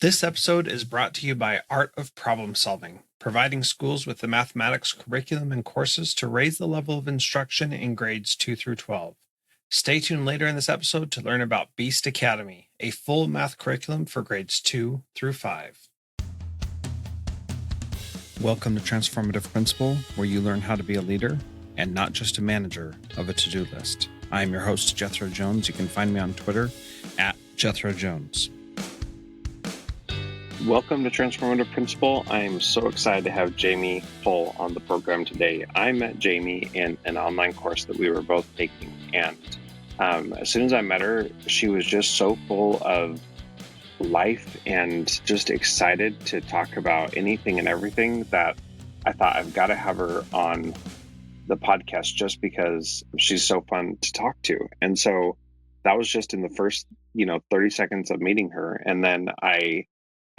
This episode is brought to you by Art of Problem Solving, providing schools with the mathematics curriculum and courses to raise the level of instruction in grades 2 through 12. Stay tuned later in this episode to learn about Beast Academy, a full math curriculum for grades 2 through 5. Welcome to Transformative Principal, where you learn how to be a leader and not just a manager of a to-do list. I am your host, Jethro Jones. You can find me on Twitter at Jethro Jones. Welcome to Transformative Principal. I'm so excited to have Jayme Hull on the program today. I met Jayme in an online course that we were both taking, and as soon as I met her, she was just so full of life and just excited to talk about anything and everything that I thought I've got to have her on the podcast just because she's so fun to talk to. And so that was just in the first, 30 seconds of meeting her. And then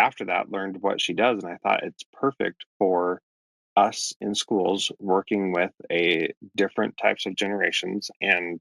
after that, learned what she does. And I thought it's perfect for us in schools working with different types of generations and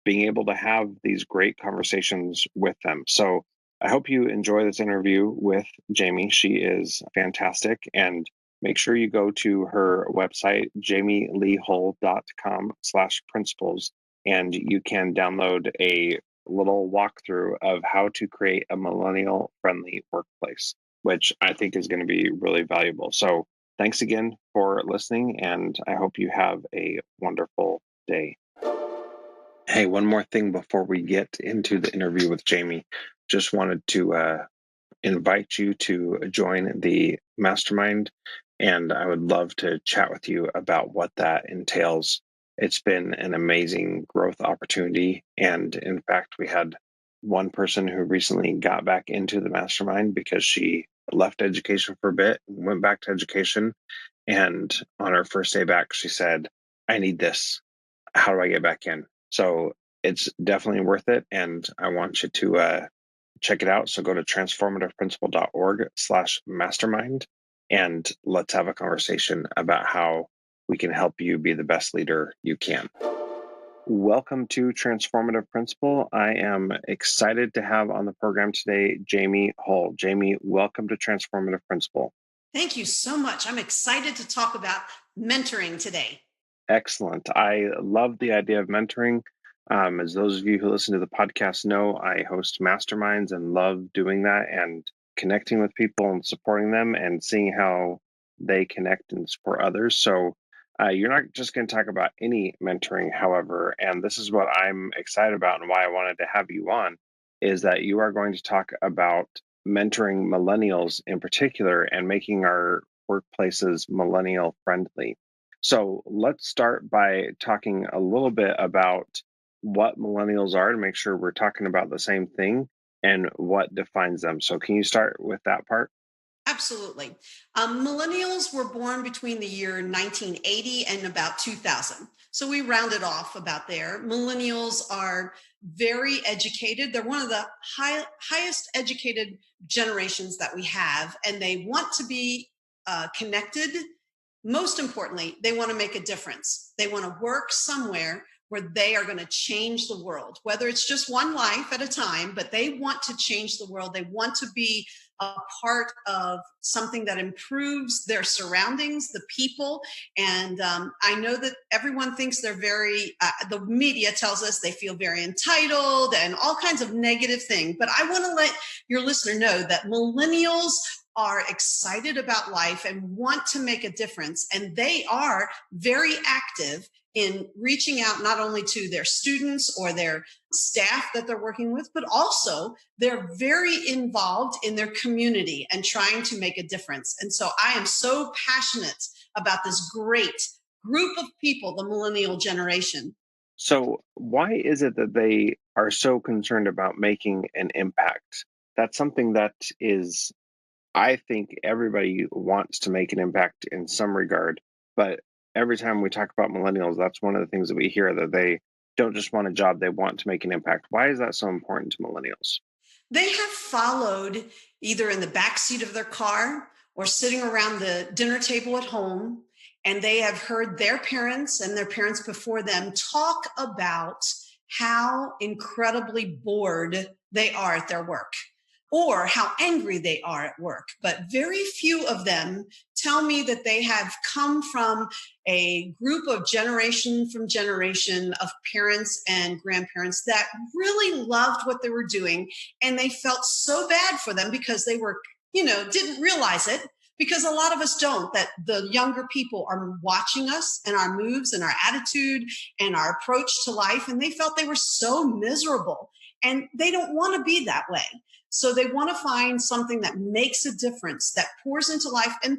being able to have these great conversations with them. So I hope you enjoy this interview with Jayme. She is fantastic. And make sure you go to her website, JaymeLeeHull.com/principles, and you can download a little walkthrough of how to create a millennial-friendly workplace, which I think is going to be really valuable. So thanks again for listening, and I hope you have a wonderful day. Hey, one more thing before we get into the interview with Jayme. Just wanted to invite you to join the mastermind, and I would love to chat with you about what that entails. It's been an amazing growth opportunity. And in fact, we had one person who recently got back into the mastermind because she left education for a bit, went back to education. And on her first day back, she said, I need this. How do I get back in? So it's definitely worth it. And I want you to check it out. So go to transformativeprincipal.org/mastermind, and let's have a conversation about how we can help you be the best leader you can. Welcome to Transformative Principal. I am excited to have on the program today, Jayme Hull. Jayme, welcome to Transformative Principal. Thank you so much. I'm excited to talk about mentoring today. Excellent. I love the idea of mentoring. As those of you who listen to the podcast know, I host masterminds and love doing that and connecting with people and supporting them and seeing how they connect and support others. So you're not just going to talk about any mentoring, however, and this is what I'm excited about and why I wanted to have you on, is that you are going to talk about mentoring millennials in particular and making our workplaces millennial friendly. So let's start by talking a little bit about what millennials are to make sure we're talking about the same thing and what defines them. So can you start with that part? Absolutely. Millennials were born between the year 1980 and about 2000. So we rounded off about there. Millennials are very educated. They're one of the highest educated generations that we have, and they want to be connected. Most importantly, they want to make a difference. They want to work somewhere where they are going to change the world, whether it's just one life at a time, but they want to change the world. They want to be a part of something that improves their surroundings, the people. And I know that everyone thinks they're the media tells us they feel very entitled and all kinds of negative things. But I want to let your listener know that millennials are excited about life and want to make a difference. And they are very active in reaching out not only to their students or their staff that they're working with, but also they're very involved in their community and trying to make a difference. And so I am so passionate about this great group of people, the millennial generation. So why is it that they are so concerned about making an impact? That's something that is, I think everybody wants to make an impact in some regard, but every time we talk about millennials, that's one of the things that we hear, that they don't just want a job, they want to make an impact. Why is that so important to millennials? They have followed either in the backseat of their car or sitting around the dinner table at home, and they have heard their parents and their parents before them talk about how incredibly bored they are at their work. or how angry they are at work. But very few of them tell me that they have come from a group of generation from generation of parents and grandparents that really loved what they were doing. And they felt so bad for them because they were, didn't realize it, because a lot of us don't, that the younger people are watching us and our moves and our attitude and our approach to life, and they felt they were so miserable, and they don't want to be that way. So they want to find something that makes a difference, that pours into life, and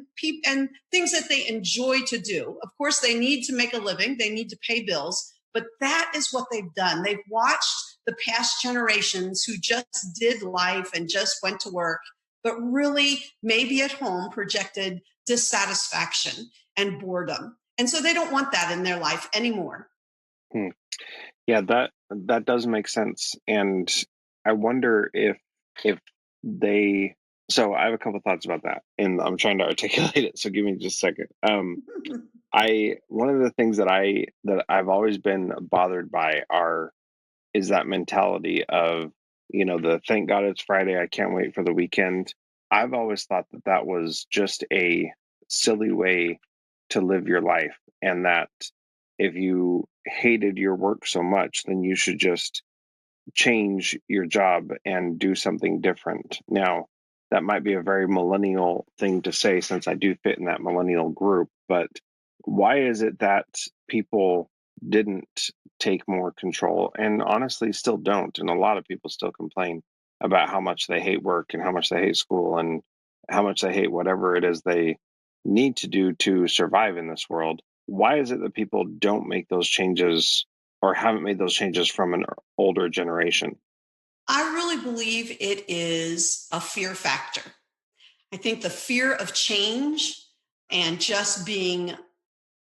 things that they enjoy to do. Of course, they need to make a living, they need to pay bills, but that is what they've done. They've watched the past generations who just did life and just went to work, but really maybe at home projected dissatisfaction and boredom. And so they don't want that in their life anymore. Hmm. Yeah, that does make sense. And I wonder if they so I have a couple thoughts about that, and I'm trying to articulate it, so give me just a second. I One of the things that I've always been bothered by are is that mentality of, the thank God it's Friday, I can't wait for the weekend. I've always thought that that was just a silly way to live your life, and that if you hated your work so much, then you should just change your job and do something different. Now, that might be a very millennial thing to say since I do fit in that millennial group, but why is it that people didn't take more control and honestly still don't? And a lot of people still complain about how much they hate work and how much they hate school and how much they hate whatever it is they need to do to survive in this world. Why is it that people don't make those changes or haven't made those changes from an older generation? I really believe it is a fear factor. I think the fear of change and just being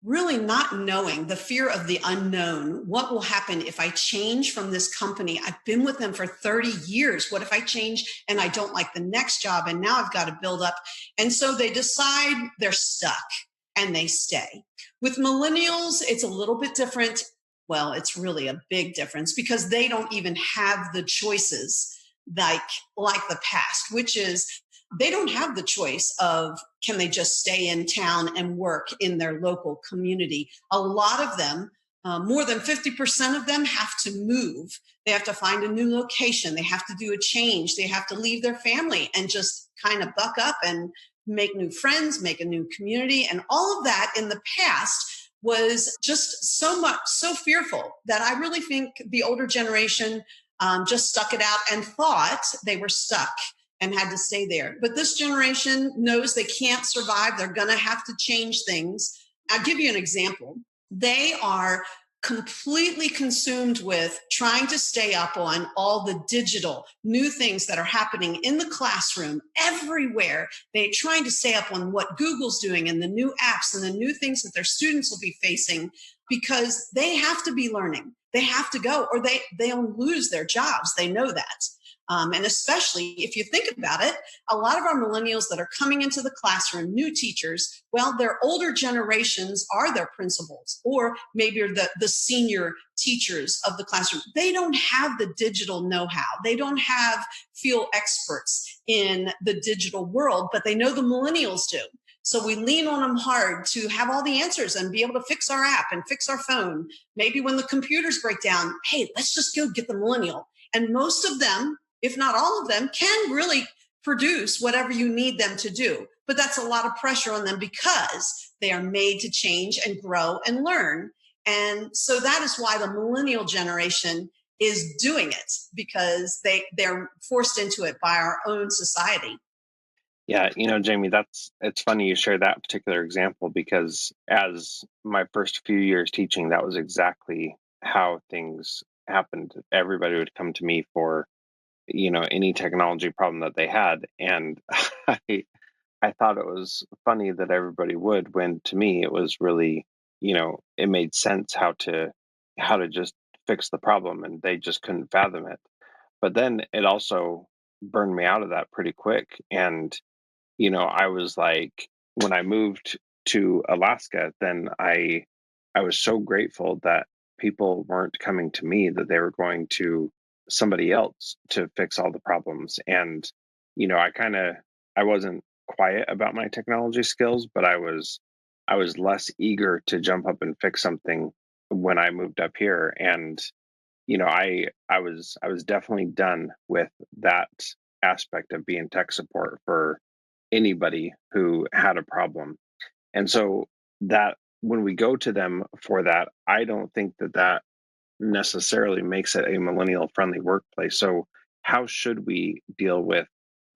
really not knowing, the fear of the unknown. What will happen if I change from this company? I've been with them for 30 years. What if I change and I don't like the next job? And now I've got to build up. And so they decide they're stuck and they stay. With millennials, it's a little bit different. Well, it's really a big difference because they don't even have the choices like the past, which is they don't have the choice of can they just stay in town and work in their local community. A lot of them, more than 50% of them, have to move. They have to find a new location. They have to do a change. They have to leave their family and just kind of buck up and make new friends, make a new community. And all of that in the past was just so fearful that I really think the older generation just stuck it out and thought they were stuck and had to stay there. But this generation knows they can't survive. They're going to have to change things. I'll give you an example. They are completely consumed with trying to stay up on all the digital new things that are happening in the classroom everywhere. They're trying to stay up on what Google's doing and the new apps and the new things that their students will be facing because they have to be learning. They have to go or they'll lose their jobs. They know that. And especially if you think about it, a lot of our millennials that are coming into the classroom, new teachers, well, their older generations are their principals or maybe are the senior teachers of the classroom. They don't have the digital know-how. They don't feel experts in the digital world, but they know the millennials do. So we lean on them hard to have all the answers and be able to fix our app and fix our phone. Maybe when the computers break down, hey, let's just go get the millennial. And most of them, if not all of them, can really produce whatever you need them to do. But that's a lot of pressure on them because they are made to change and grow and learn. And so that is why the millennial generation is doing it because they're forced into it by our own society. Yeah, Jamie, it's funny you share that particular example because as my first few years teaching, that was exactly how things happened. Everybody would come to me for, any technology problem that they had. And I I thought it was funny that everybody would when to me it was really, it made sense how to just fix the problem and they just couldn't fathom it. But then it also burned me out of that pretty quick. And I was like, when I moved to Alaska, then I was so grateful that people weren't coming to me, that they were going to somebody else to fix all the problems. And I wasn't quiet about my technology skills, but I was less eager to jump up and fix something when I moved up here. And I was definitely done with that aspect of being tech support for anybody who had a problem. And so that when we go to them for that, I don't think that necessarily makes it a millennial friendly workplace. So how should we deal with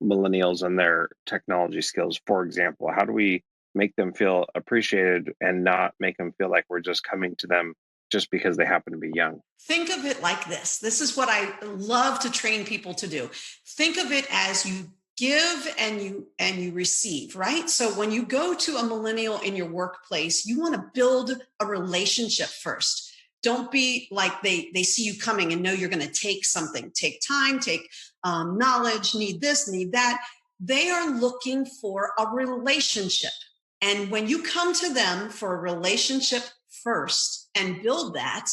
millennials and their technology skills? For example, how do we make them feel appreciated and not make them feel like we're just coming to them just because they happen to be young? Think of it like this. This is what I love to train people to do. Think of it as you give and you receive, right? So when you go to a millennial in your workplace, you want to build a relationship first. Don't be like they see you coming and know you're going to take something, take time, take knowledge, need this, need that. They are looking for a relationship. And when you come to them for a relationship first and build that,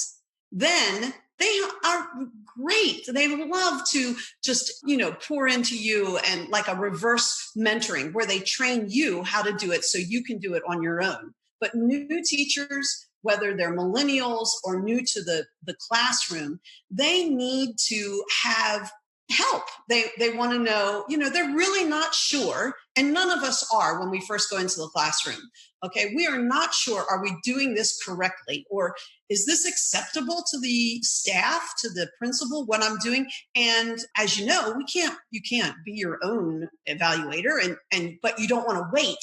then they are great. They love to just, pour into you, and like a reverse mentoring where they train you how to do it so you can do it on your own. But new teachers, whether they're millennials or new to the classroom, they need to have help. They want to know, they're really not sure. And none of us are when we first go into the classroom. Okay, we are not sure, are we doing this correctly? Or is this acceptable to the staff, to the principal, what I'm doing? And as you know, you can't be your own evaluator, but you don't want to wait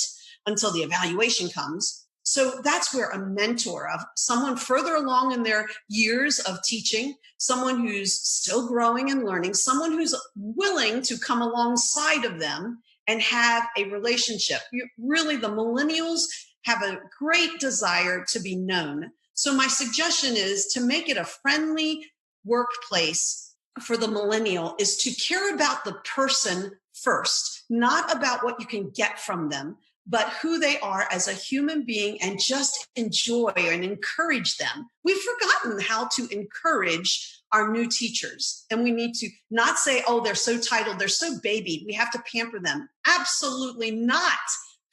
until the evaluation comes. So that's where a mentor of someone further along in their years of teaching, someone who's still growing and learning, someone who's willing to come alongside of them and have a relationship. Really, the millennials have a great desire to be known. So my suggestion is to make it a friendly workplace for the millennial is to care about the person first, not about what you can get from them, but who they are as a human being, and just enjoy and encourage them. We've forgotten how to encourage our new teachers. And we need to not say, oh, they're so titled, they're so baby, we have to pamper them. Absolutely not.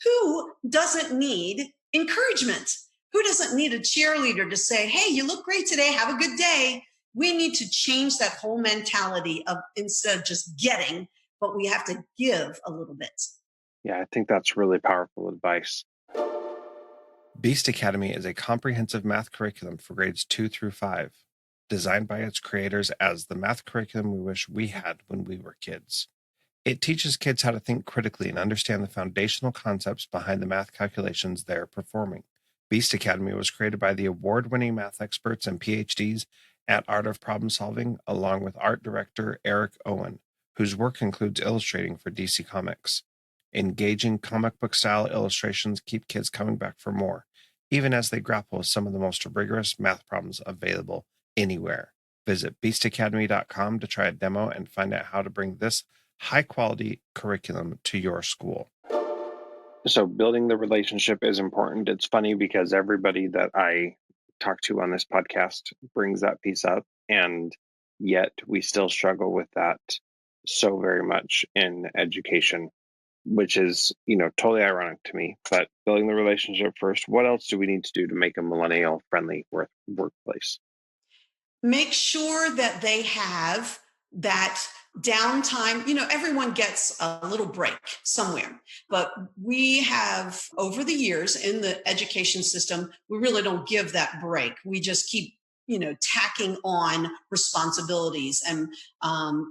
Who doesn't need encouragement? Who doesn't need a cheerleader to say, hey, you look great today, have a good day? We need to change that whole mentality of, instead of just getting, but we have to give a little bit. Yeah, I think that's really powerful advice. Beast Academy is a comprehensive math curriculum for grades 2 through 5, designed by its creators as the math curriculum we wish we had when we were kids. It teaches kids how to think critically and understand the foundational concepts behind the math calculations they're performing. Beast Academy was created by the award-winning math experts and PhDs at Art of Problem Solving, along with art director Eric Owen, whose work includes illustrating for DC Comics. Engaging comic book style illustrations keep kids coming back for more, even as they grapple with some of the most rigorous math problems available anywhere. Visit beastacademy.com to try a demo and find out how to bring this high-quality curriculum to your school. So building the relationship is important. It's funny because everybody that I talk to on this podcast brings that piece up, and yet we still struggle with that so very much in education, which is, totally ironic to me. But building the relationship first, what else do we need to do to make a millennial friendly workplace? Make sure that they have that downtime. Everyone gets a little break somewhere, but we have, over the years in the education system, we really don't give that break. We just keep tacking on responsibilities and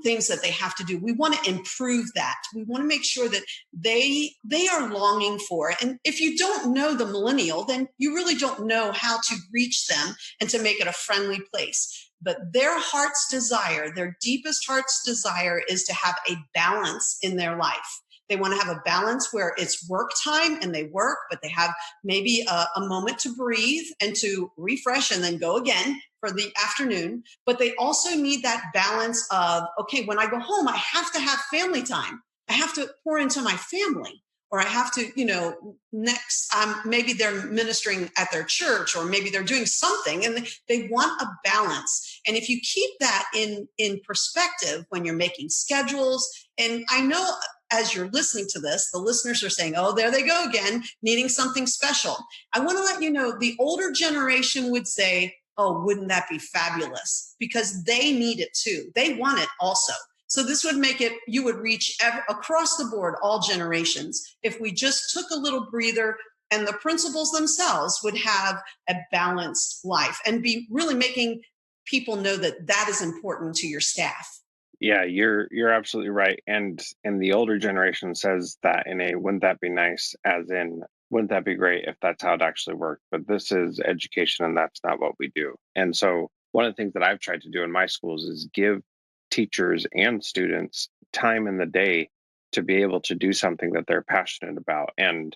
things that they have to do. We want to improve that. We want to make sure that they are longing for it. And if you don't know the millennial, then you really don't know how to reach them and to make it a friendly place. But their heart's desire, their deepest heart's desire, is to have a balance in their life. They want to have a balance where it's work time and they work, but they have maybe a moment to breathe and to refresh and then go again for the afternoon. But they also need that balance of, okay, when I go home, I have to have family time. I have to pour into my family. Or I have to, next, maybe they're ministering at their church, or maybe they're doing something, and they want a balance. And if you keep that in perspective when you're making schedules, and I know as you're listening to this, the listeners are saying, oh, there they go again, needing something special. I want to let you know the older generation would say, oh, wouldn't that be fabulous? Because they need it too. They want it also. So this would make it, you would reach across the board, all generations, if we just took a little breather and the principals themselves would have a balanced life and be really making people know that that is important to your staff. Yeah, you're absolutely right. And the older generation says that in a wouldn't that be nice, as in wouldn't that be great if that's how it actually worked? But this is education and that's not what we do. And so one of the things that I've tried to do in my schools is give teachers and students time in the day to be able to do something that they're passionate about. And,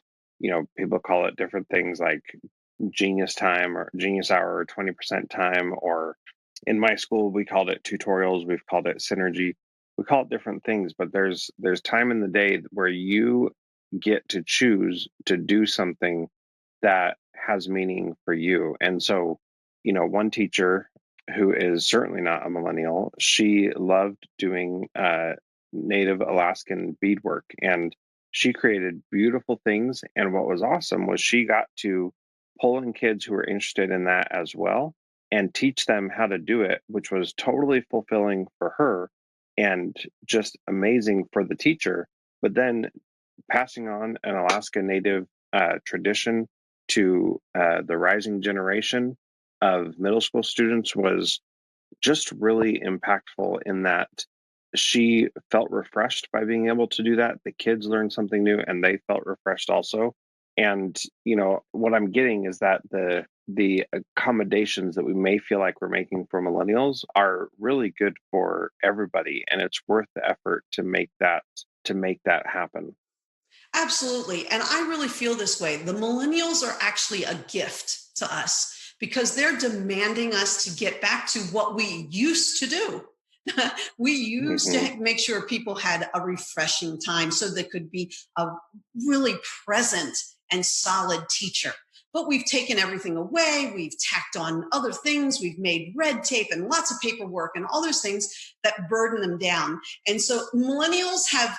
people call it different things like genius time or genius hour or 20% time, or in my school we called it tutorials, we've called it synergy, we call it different things, but there's time in the day where you get to choose to do something that has meaning for you. And so, one teacher who is certainly not a millennial, she loved doing native Alaskan beadwork, and she created beautiful things. And what was awesome was she got to pull in kids who were interested in that as well and teach them how to do it, which was totally fulfilling for her and just amazing for the teacher. But then passing on an Alaska Native tradition to the rising generation of middle school students was just really impactful, in that she felt refreshed by being able to do that. The kids learned something new and they felt refreshed also. And what I'm getting is that the accommodations that we may feel like we're making for millennials are really good for everybody, and it's worth the effort to make that happen. Absolutely. And I really feel this way. The millennials are actually a gift to us because they're demanding us to get back to what we used to do. We used Hmm. to make sure people had a refreshing time so they could be a really present and solid teacher. But we've taken everything away. We've tacked on other things. We've made red tape and lots of paperwork and all those things that burden them down. And so millennials have,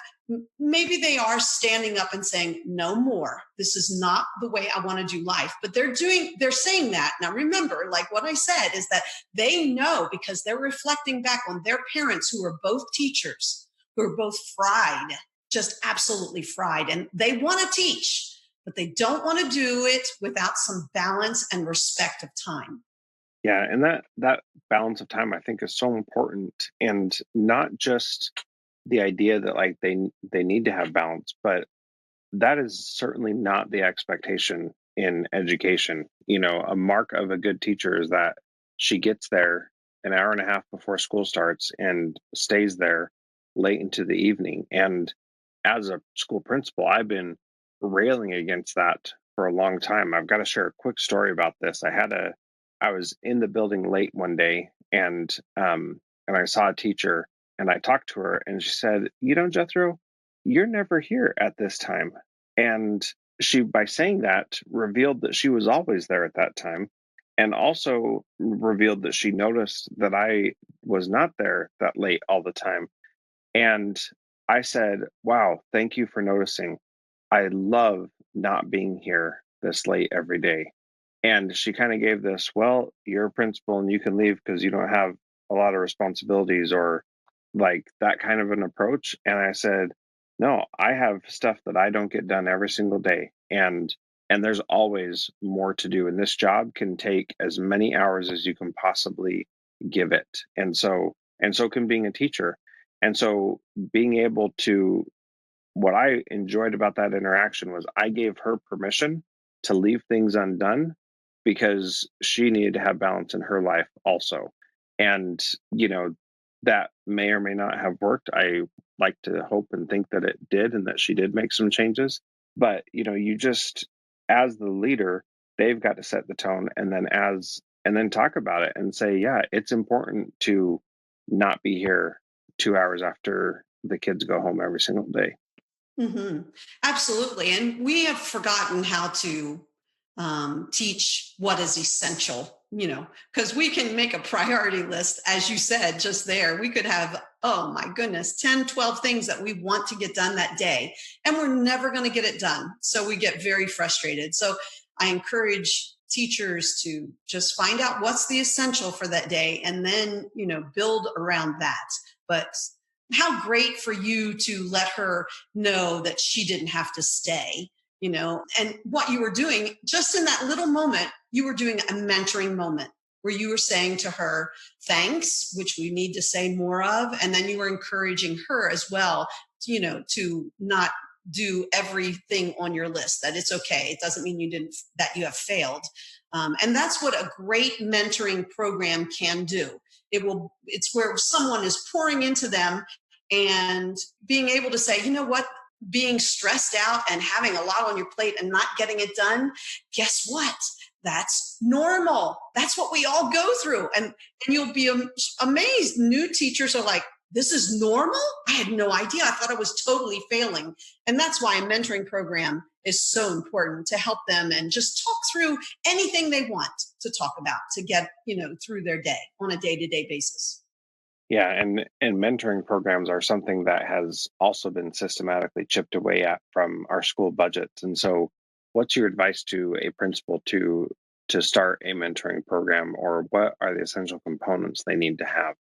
maybe they are standing up and saying, no more, this is not the way I want to do life. But they're saying that. Now remember, like what I said, is that they know, because they're reflecting back on their parents who are both teachers, who are both fried, just absolutely fried, and they want to teach, but they don't want to do it without some balance and respect of time. Yeah, and that balance of time I think is so important, and not just the idea that like they need to have balance, but that is certainly not the expectation in education. A mark of a good teacher is that she gets there an hour and a half before school starts and stays there late into the evening. And as a school principal, I've been railing against that for a long time. I've got to share a quick story about this. I was in the building late one day, and I saw a teacher, and I talked to her, and she said, Jethro, you're never here at this time. And she, by saying that, revealed that she was always there at that time, and also revealed that she noticed that I was not there that late all the time. And I said, wow, thank you for noticing. I love not being here this late every day. And she kind of gave this, well, you're a principal and you can leave because you don't have a lot of responsibilities, or like that kind of an approach. And I said, no, I have stuff that I don't get done every single day. And there's always more to do. And this job can take as many hours as you can possibly give it. And so can being a teacher. And so being able to, what I enjoyed about that interaction was I gave her permission to leave things undone because she needed to have balance in her life also. And, that may or may not have worked. I like to hope and think that it did and that she did make some changes. But, you just, as the leader, they've got to set the tone, and then talk about it and say, yeah, it's important to not be here 2 hours after the kids go home every single day. Hmm. Absolutely. And we have forgotten how to teach what is essential, because we can make a priority list, as you said just there. We could have oh my goodness, 10, 12 things that we want to get done that day. And we're never going to get it done. So we get very frustrated. So I encourage teachers to just find out what's the essential for that day and then, build around that. But how great for you to let her know that she didn't have to stay, and what you were doing just in that little moment, you were doing a mentoring moment where you were saying to her, thanks, which we need to say more of. And then you were encouraging her as well, to not do everything on your list, that it's okay. It doesn't mean that you have failed. And that's what a great mentoring program can do. It's where someone is pouring into them and being able to say, you know what, being stressed out and having a lot on your plate and not getting it done, guess what? That's normal. That's what we all go through. And you'll be amazed. New teachers are like, this is normal? I had no idea. I thought I was totally failing. And that's why a mentoring program is so important, to help them and just talk through anything they want to talk about to get, through their day on a day-to-day basis. Yeah, and mentoring programs are something that has also been systematically chipped away at from our school budgets. And so, what's your advice to a principal to start a mentoring program, or what are the essential components they need to have?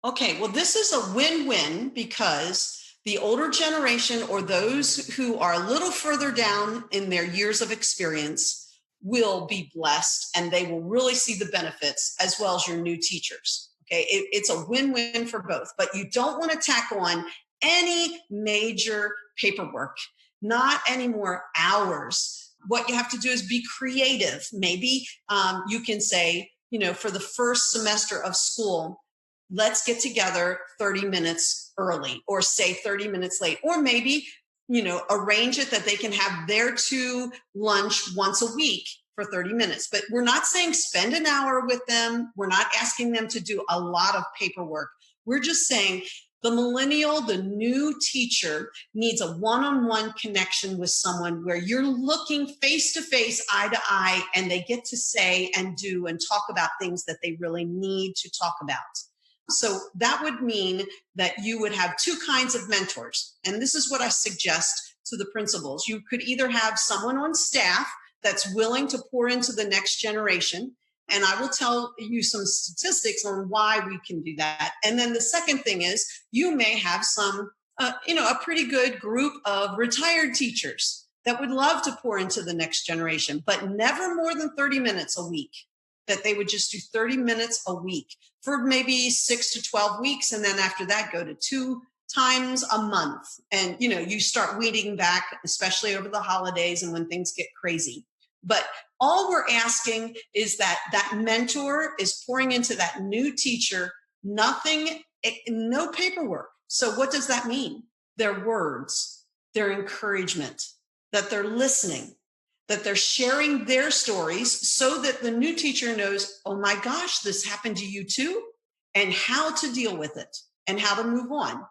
Okay, well, this is a win-win because the older generation, or those who are a little further down in their years of experience, will be blessed and they will really see the benefits, as well as your new teachers. Okay, it's a win-win for both, but you don't want to tack on any major paperwork, not any more hours. What you have to do is be creative. Maybe you can say, for the first semester of school, let's get together 30 minutes early, or say 30 minutes late, or maybe, arrange it that they can have their two lunch once a week for 30 minutes. But we're not saying spend an hour with them. We're not asking them to do a lot of paperwork. We're just saying the millennial, the new teacher, needs a one-on-one connection with someone where you're looking face to face, eye to eye, and they get to say and do and talk about things that they really need to talk about. So that would mean that you would have two kinds of mentors. And this is what I suggest to the principals. You could either have someone on staff that's willing to pour into the next generation. And I will tell you some statistics on why we can do that. And then the second thing is, you may have a pretty good group of retired teachers that would love to pour into the next generation, but never more than 30 minutes a week. That they would just do 30 minutes a week for maybe 6 to 12 weeks. And then after that, go to 2 times a month. And, you start weeding back, especially over the holidays and when things get crazy. But all we're asking is that mentor is pouring into that new teacher, nothing, no paperwork. So what does that mean? Their words, their encouragement, that they're listening, that they're sharing their stories so that the new teacher knows, oh my gosh, this happened to you too, and how to deal with it and how to move on.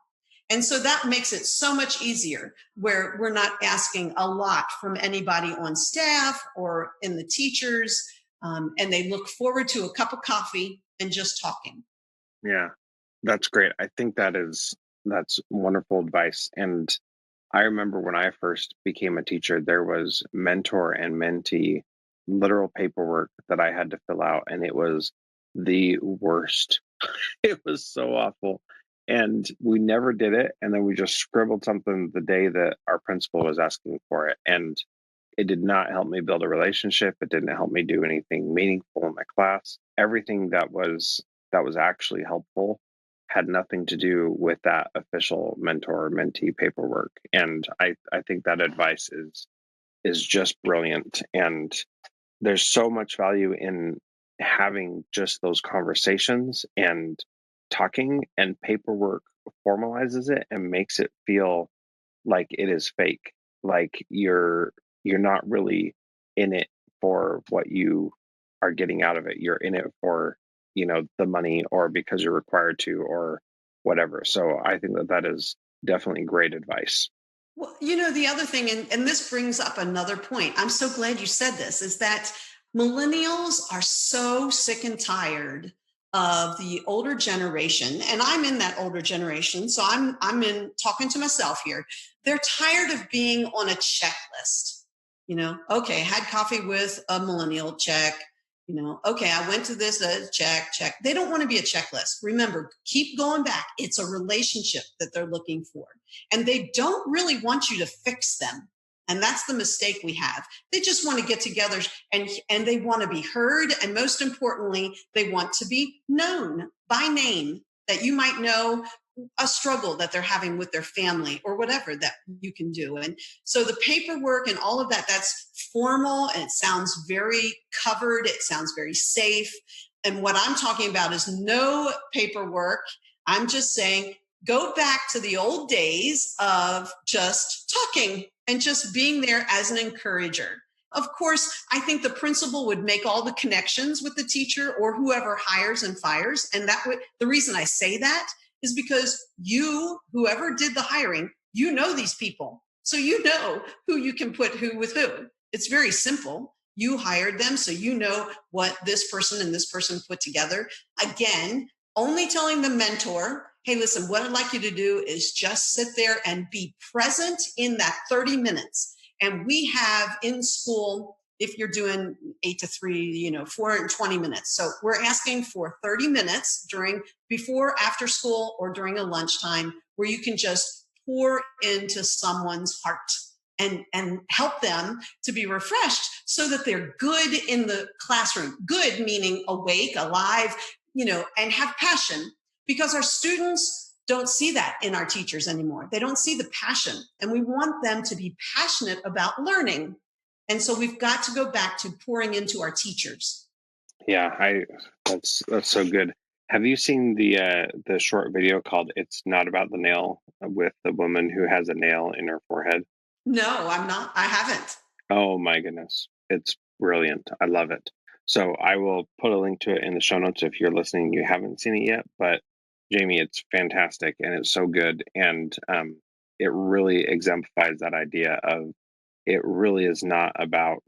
And so that makes it so much easier, where we're not asking a lot from anybody on staff or in the teachers, and they look forward to a cup of coffee and just talking. Yeah, that's great. I think that's wonderful advice. And I remember when I first became a teacher, there was mentor and mentee literal paperwork that I had to fill out, and it was the worst. It was so awful. And we never did it. And then we just scribbled something the day that our principal was asking for it. And it did not help me build a relationship. It didn't help me do anything meaningful in my class. Everything that was actually helpful had nothing to do with that official mentor mentee paperwork. And I think that advice is just brilliant. And there's so much value in having just those conversations and talking, and paperwork formalizes it and makes it feel like it is fake, like you're not really in it for what you are getting out of it. You're in it for, the money, or because you're required to, or whatever. So I think that is definitely great advice. Well, the other thing, and this brings up another point. I'm so glad you said this, is that millennials are so sick and tired of the older generation, and I'm in that older generation, so I'm in talking to myself here. They're tired of being on a checklist. Okay, had coffee with a millennial, check. Okay, I went to this, check, check. They don't want to be a checklist. Remember, keep going back. It's a relationship that they're looking for, and they don't really want you to fix them. And that's the mistake we have. They just want to get together and they want to be heard. And most importantly, they want to be known by name, that you might know a struggle that they're having with their family or whatever that you can do. And so the paperwork and all of that, that's formal and it sounds very covered. It sounds very safe. And what I'm talking about is no paperwork. I'm just saying, go back to the old days of just talking and just being there as an encourager. Of course, I think the principal would make all the connections with the teacher or whoever hires and fires. And the reason I say that is because whoever did the hiring, you know these people. So you know who you can put who with who. It's very simple. You hired them, so you know what this person and this person put together. Again, only telling the mentor, hey, listen, what I'd like you to do is just sit there and be present in that 30 minutes. And we have in school, if you're doing 8 to 3, 420 minutes. So we're asking for 30 minutes before, after school, or during a lunchtime where you can just pour into someone's heart and help them to be refreshed so that they're good in the classroom. Good meaning awake, alive, and have passion, because our students don't see that in our teachers anymore. They don't see the passion, and we want them to be passionate about learning. And so we've got to go back to pouring into our teachers. Yeah, that's so good. Have you seen the short video called "It's Not About the Nail" with the woman who has a nail in her forehead? No, I'm not. I haven't. Oh my goodness. It's brilliant. I love it. So I will put a link to it in the show notes if you're listening, you haven't seen it yet. But Jayme, it's fantastic and it's so good. And it really exemplifies that idea of it really is not about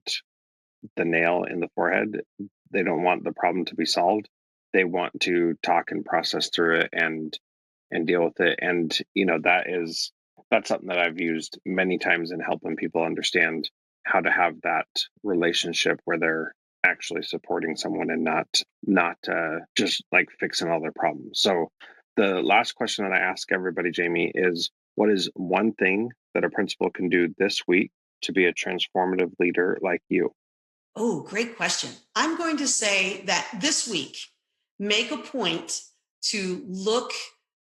the nail in the forehead. They don't want the problem to be solved. They want to talk and process through it and deal with it. And that's something that I've used many times in helping people understand how to have that relationship where they're actually supporting someone and not just like fixing all their problems. So the last question that I ask everybody, Jayme, is what is one thing that a principal can do this week to be a transformative leader like you? Oh, great question. I'm going to say that this week, make a point to look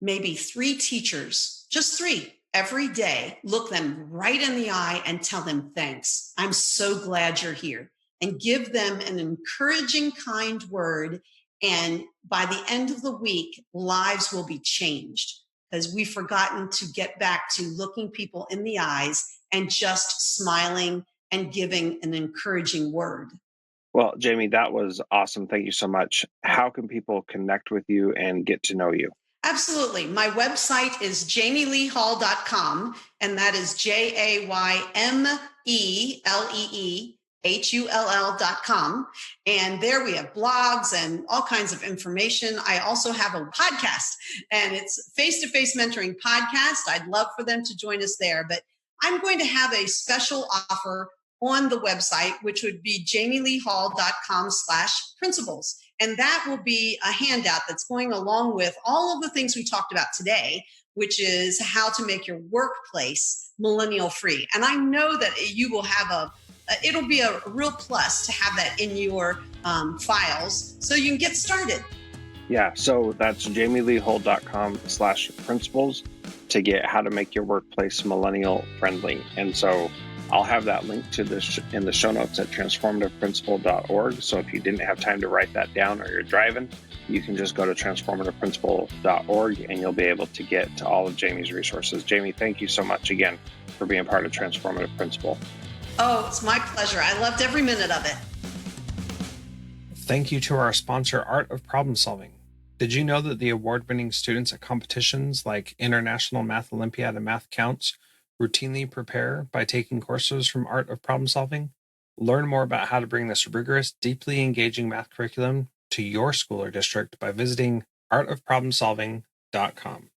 maybe 3 teachers, just 3 every day, look them right in the eye and tell them, thanks. I'm so glad you're here. And give them an encouraging, kind word. And by the end of the week, lives will be changed because we've forgotten to get back to looking people in the eyes and just smiling and giving an encouraging word. Well, Jayme, that was awesome. Thank you so much. How can people connect with you and get to know you? Absolutely. My website is jaymeleehull.com, and that is JaymeLeeHull.com. And there we have blogs and all kinds of information. I also have a podcast, and it's Face-to-Face Mentoring Podcast. I'd love for them to join us there, but I'm going to have a special offer on the website, which would be JaymeLeeHull.com/principles. And that will be a handout that's going along with all of the things we talked about today, which is how to make your workplace millennial free. And I know that you will have it'll be a real plus to have that in your files so you can get started. Yeah, so that's JaymeLeeHull.com/principles to get how to make your workplace millennial friendly. And so I'll have that link to this in the show notes at transformativeprinciple.org. So if you didn't have time to write that down or you're driving, you can just go to transformativeprinciple.org and you'll be able to get to all of Jayme's resources. Jayme, thank you so much again for being part of Transformative Principal. Oh, it's my pleasure. I loved every minute of it. Thank you to our sponsor, Art of Problem Solving. Did you know that the award-winning students at competitions like International Math Olympiad and Math Counts routinely prepare by taking courses from Art of Problem Solving? Learn more about how to bring this rigorous, deeply engaging math curriculum to your school or district by visiting artofproblemsolving.com.